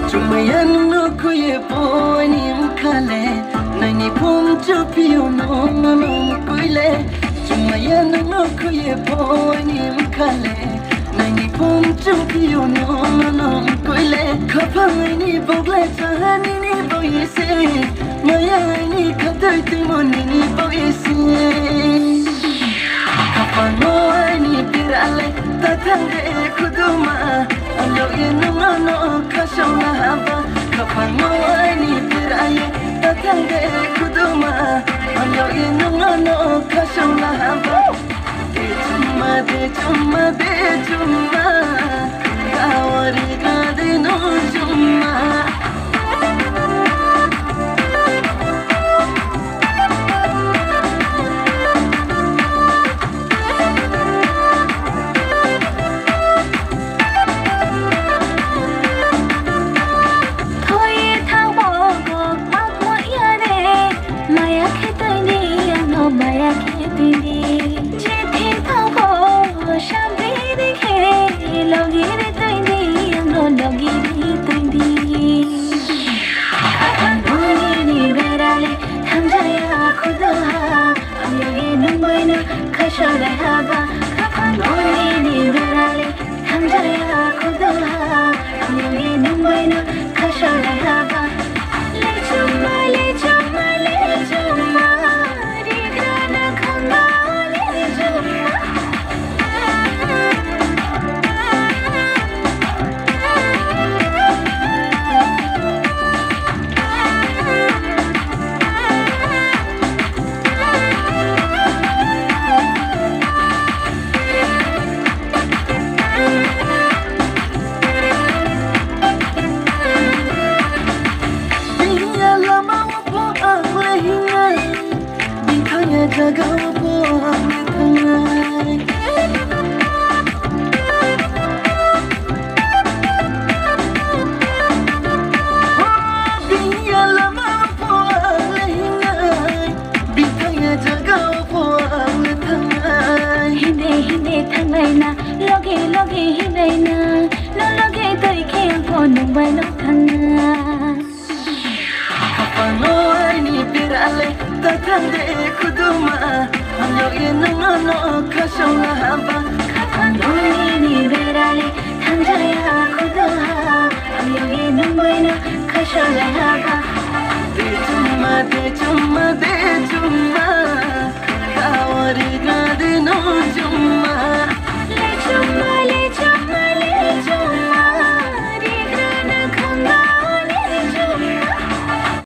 Chumayan no kuye boy ni mukale, nani pum chupio no kuile. Chumayan no kuye boy ni mukale, nani pum chupio no kuile. Kapang ni bogle tahani ni boyese, maya ni katai timoni ni boyese. Kapang ni pirale, tatangge kuduma. Alo no kashauna haba, kapang ni piraye, tatangge kuduma. Alo no kashauna haba. De chuma, kawari gade no chuma. Loge hidaina, no loge toi kaya ko nung bano kanga. Kapano ni pirale, tatande kuduma. Alo no kashauna haba. Kapano ni pirale, tanjaya kuduma. Alo nung bano kashauna haba.